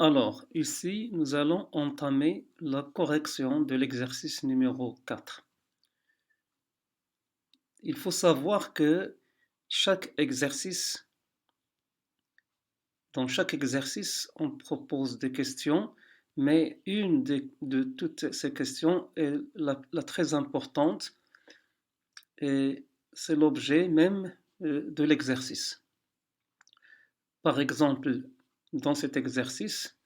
Alors, ici, nous allons entamer la correction de l'exercice numéro 4. Il faut savoir que dans chaque exercice, on propose des questions, mais de toutes ces questions est la très importante et c'est l'objet même de l'exercice. Par exemple, dans cet exercice,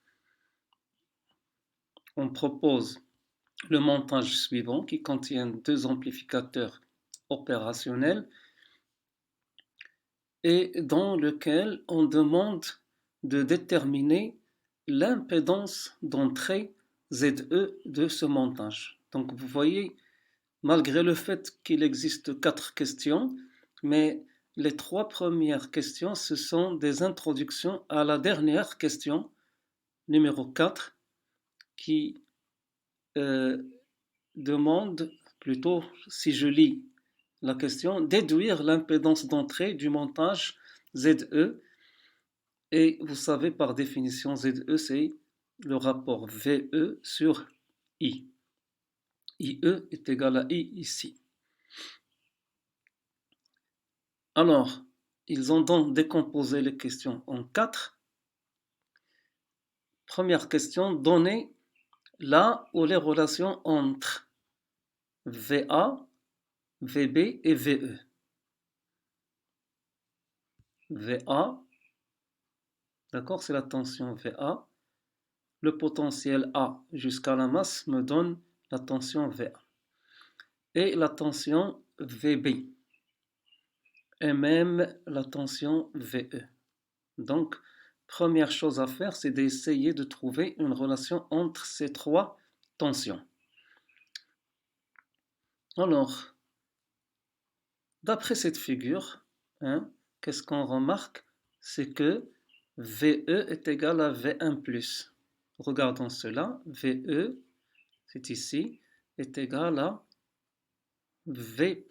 on propose le montage suivant qui contient deux amplificateurs opérationnels et dans lequel on demande de déterminer l'impédance d'entrée ZE de ce montage. Donc vous voyez, malgré le fait qu'il existe 4 questions, mais les 3 premières questions, ce sont des introductions à la dernière question, numéro 4, qui euh, demande, plutôt, si je lis la question, déduire l'impédance d'entrée du montage ZE. Et vous savez, par définition, ZE, c'est le rapport VE sur I. IE est égal à I ici. Alors, ils ont donc décomposé les questions en 4. Première question, donnez la ou les relations entre VA, VB et VE. VA, d'accord, c'est la tension VA. Le potentiel A jusqu'à la masse me donne la tension VA. Et la tension VB. Et même la tension VE. Donc, première chose à faire, c'est d'essayer de trouver une relation entre ces trois tensions. Alors, d'après cette figure, hein, qu'est-ce qu'on remarque? C'est que VE est égal à V1+. Regardons cela. VE, c'est ici, est égal à V+.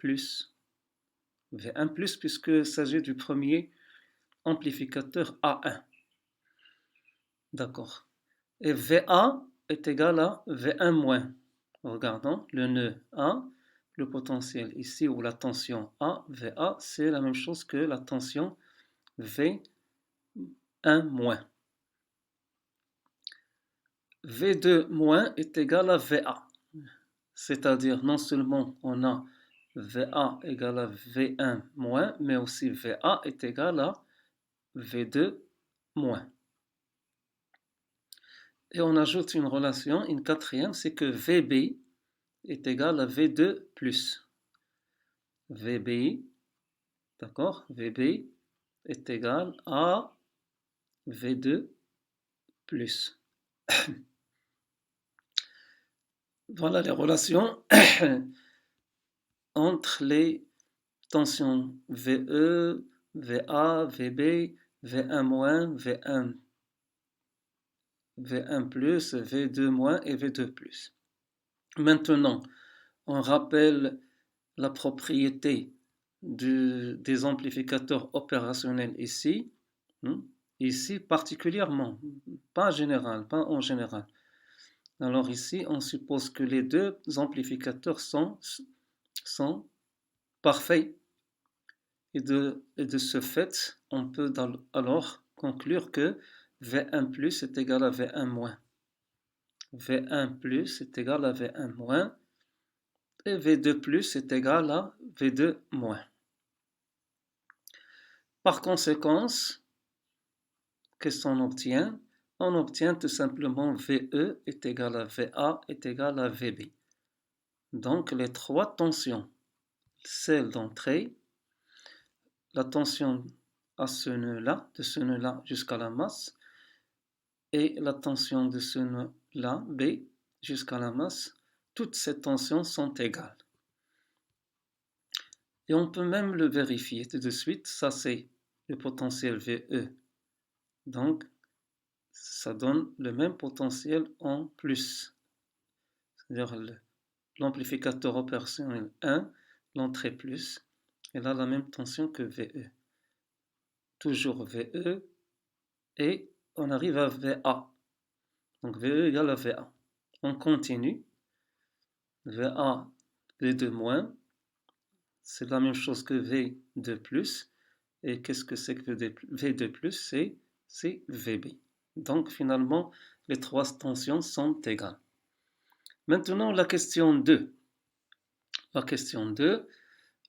V1+, puisqu'il s'agit du premier amplificateur A1. D'accord. Et VA est égal à V1-. Regardons le nœud A, le potentiel ici, ou la tension A, VA, c'est la même chose que la tension V1-. V2- est égal à VA. C'est-à-dire, non seulement on a VA égale à V1-, mais aussi VA est égal à V2-. Et on ajoute une relation, une quatrième, c'est que VB est égal à V2+. VB, d'accord? VB est égal à V2+. Voilà les relations entre les tensions VE, VA, VB, V1-, V1+, V2- et V2+. Maintenant, on rappelle la propriété des amplificateurs opérationnels ici, ici particulièrement, pas en général. Alors ici, on suppose que les deux amplificateurs sont parfaits et de ce fait, on peut alors conclure que V1+ est égal à V1-. V1+ est égal à V1- et V2+ est égal à V2-. Par conséquent, qu'est-ce qu'on obtient? On obtient tout simplement VE est égal à VA est égal à VB. Donc les trois tensions, celle d'entrée, la tension à ce nœud-là, de ce nœud-là jusqu'à la masse, et la tension de ce nœud-là, B, jusqu'à la masse, toutes ces tensions sont égales. Et on peut même le vérifier tout de suite, ça c'est le potentiel VE. Donc, ça donne le même potentiel en plus. C'est-à-dire l'amplificateur opérationnel 1, l'entrée plus, elle a la même tension que VE. Toujours VE, et on arrive à VA. Donc VE égale à VA. On continue. VA, V2 moins, c'est la même chose que V2 plus. Et qu'est-ce que c'est que V2 plus? C'est VB. Donc finalement, les trois tensions sont égales. Maintenant, la question 2. La question 2,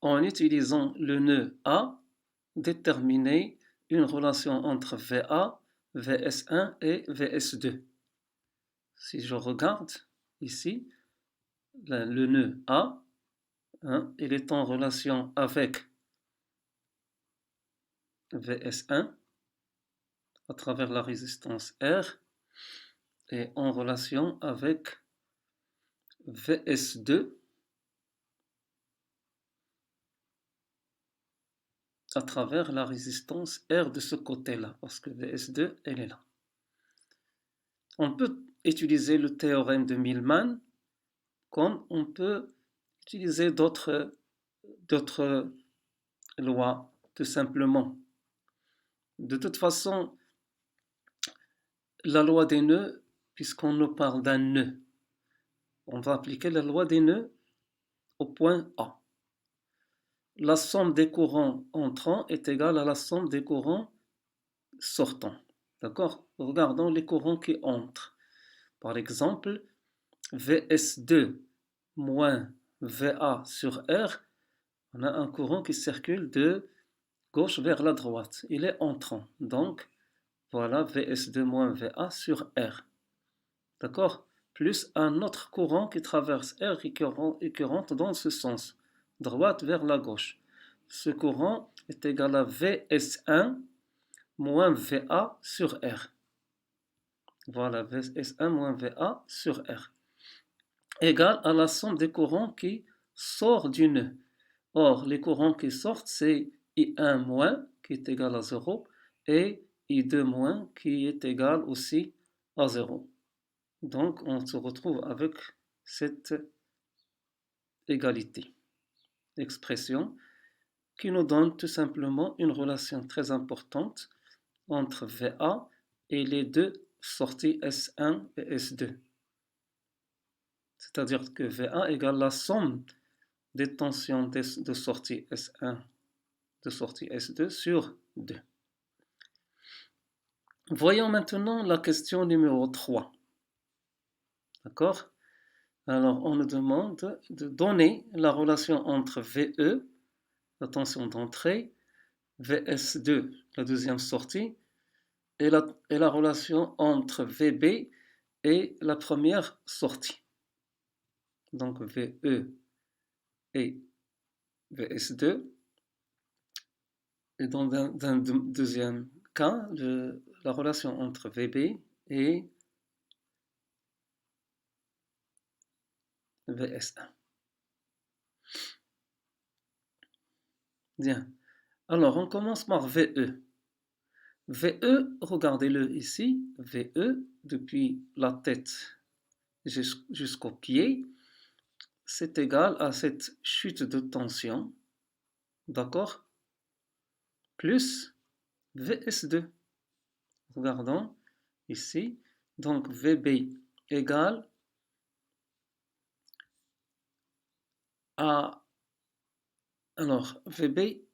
en utilisant le nœud A, déterminer une relation entre VA, VS1 et VS2. Si je regarde ici, le nœud A, hein, il est en relation avec VS1 à travers la résistance R et en relation avec VS2 à travers la résistance R de ce côté-là, parce que VS2, elle est là. On peut utiliser le théorème de Millman, comme on peut utiliser d'autres lois, tout simplement. De toute façon, la loi des nœuds, puisqu'on nous parle d'un nœud, on va appliquer la loi des nœuds au point A. La somme des courants entrants est égale à la somme des courants sortants. D'accord? Regardons les courants qui entrent. Par exemple, VS2 moins VA sur R, on a un courant qui circule de gauche vers la droite. Il est entrant. Donc, voilà VS2 moins VA sur R. D'accord? Plus un autre courant qui traverse R et qui rentre dans ce sens, droite vers la gauche. Ce courant est égal à VS1 moins VA sur R. Voilà, VS1 moins VA sur R. Égal à la somme des courants qui sortent du nœud. Or, les courants qui sortent, c'est I1 moins, qui est égal à 0, et I2 moins, qui est égal aussi à 0. Donc, on se retrouve avec cette égalité, expression, qui nous donne tout simplement une relation très importante entre VA et les deux sorties S1 et S2. C'est-à-dire que VA égale la somme des tensions de sortie S1 de sortie S2 sur 2. Voyons maintenant la question numéro 3. D'accord? Alors, on nous demande de donner la relation entre VE, la tension d'entrée, VS2, la deuxième sortie, et la relation entre VB et la première sortie. Donc, VE et VS2. Et dans un deuxième cas, la relation entre VB et VS1. Bien. Alors, on commence par VE. VE, regardez-le ici, VE, depuis la tête jusqu'au pied, c'est égal à cette chute de tension, d'accord, plus VS2. Regardons ici, donc VB égale à, alors VB,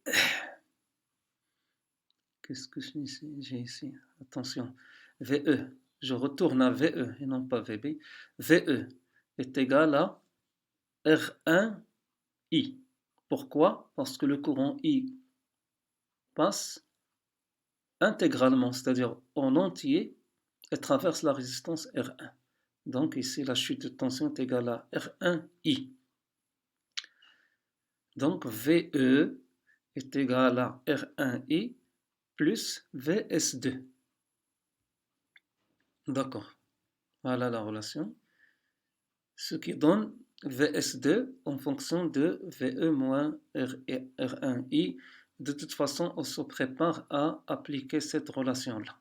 qu'est-ce que j'ai ici? Attention, VE, je retourne à VE et non pas VB. VE est égal à R1I. Pourquoi? Parce que le courant I passe intégralement, c'est-à-dire en entier, et traverse la résistance R1. Donc ici, la chute de tension est égale à R1I. Donc VE est égal à R1I plus VS2. D'accord. Voilà la relation. Ce qui donne VS2 en fonction de VE moins R1I. De toute façon, on se prépare à appliquer cette relation-là.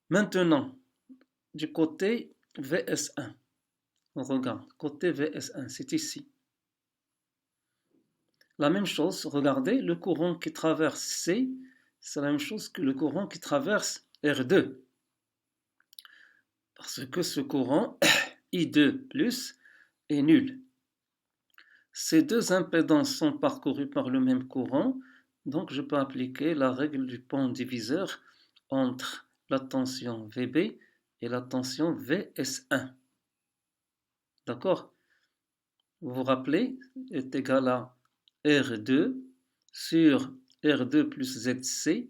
Maintenant, du côté VS1, on regarde, côté VS1, c'est ici. La même chose, regardez, le courant qui traverse C, c'est la même chose que le courant qui traverse R2. Parce que ce courant I2 plus est nul. Ces deux impédances sont parcourues par le même courant, donc je peux appliquer la règle du pont diviseur entre la tension VB et la tension VS1. D'accord? Vous vous rappelez, est égal à R2 sur R2 plus ZC,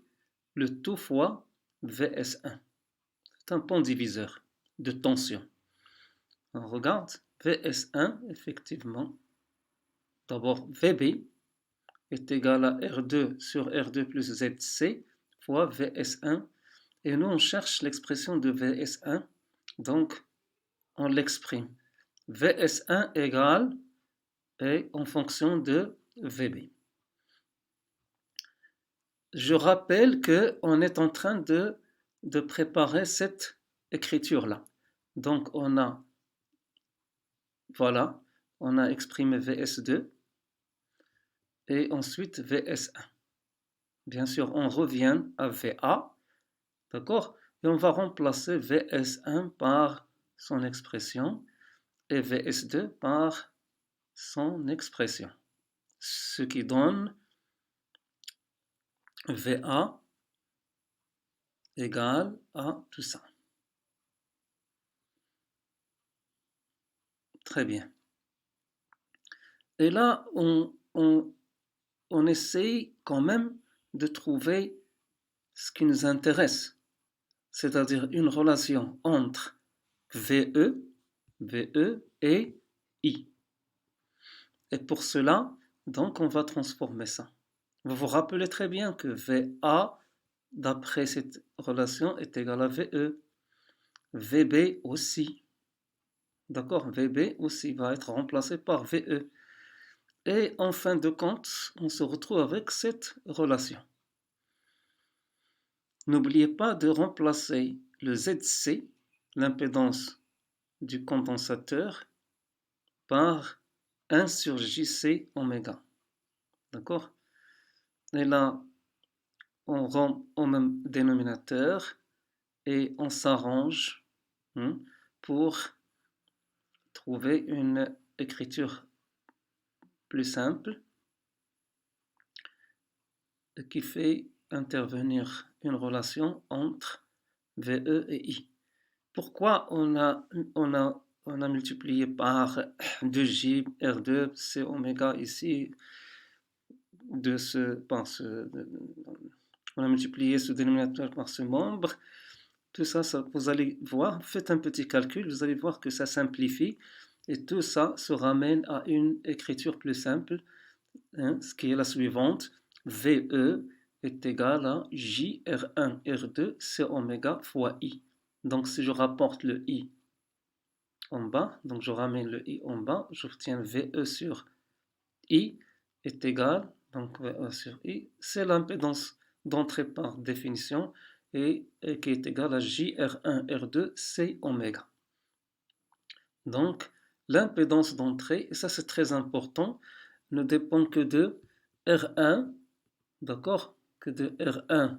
le tout fois VS1. C'est un pont diviseur de tension. On regarde VS1, effectivement. D'abord, VB est égal à R2 sur R2 plus ZC fois VS1. Et nous, on cherche l'expression de VS1, donc on l'exprime. VS1 égale et en fonction de VB. Je rappelle qu'on est en train de préparer cette écriture-là. Donc on a, voilà, on a exprimé VS2 et ensuite VS1. Bien sûr, on revient à VA, d'accord? Et on va remplacer VS1 par son expression et VS2 par son expression. Ce qui donne VA égale à tout ça. Très bien. Et là, on essaye quand même de trouver ce qui nous intéresse, c'est-à-dire une relation entre VE et I. Et pour cela, donc, on va transformer ça. Vous vous rappelez très bien que VA, d'après cette relation, est égal à VE. VB aussi. D'accord? VB aussi va être remplacé par VE. Et en fin de compte, on se retrouve avec cette relation. N'oubliez pas de remplacer le ZC, l'impédance du condensateur, par 1 sur JC oméga. D'accord? Et là, on rend au même dénominateur et on s'arrange pour trouver une écriture plus simple qui fait intervenir une relation entre VE et I. Pourquoi on a multiplié par 2J, R2, C oméga ici, on a multiplié ce dénominateur par ce membre. Tout ça, vous allez voir, faites un petit calcul, vous allez voir que ça simplifie et tout ça se ramène à une écriture plus simple, ce qui est la suivante. VE est égal à JR1, R2, C oméga fois I. Donc si je rapporte le I en bas, donc je ramène le I en bas, j'obtiens VE sur I est égal, donc VE sur I, c'est l'impédance d'entrée par définition, et qui est égal à JR1, R2, C oméga. Donc, l'impédance d'entrée, et ça c'est très important, ne dépend que de R1, d'accord, que de R1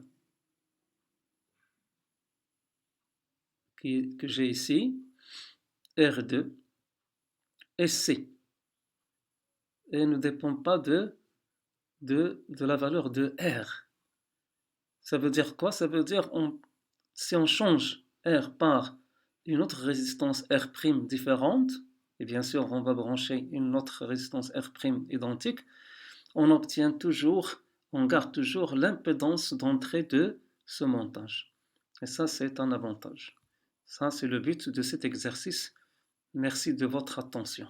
que j'ai ici, R2 et C. Et ne dépend pas de la valeur de R. Ça veut dire quoi? Ça veut dire si on change R par une autre résistance R' différente, et bien sûr on va brancher une autre résistance R' identique, on obtient toujours, on garde toujours l'impédance d'entrée de ce montage. Et ça c'est un avantage. Ça c'est le but de cet exercice. Merci de votre attention.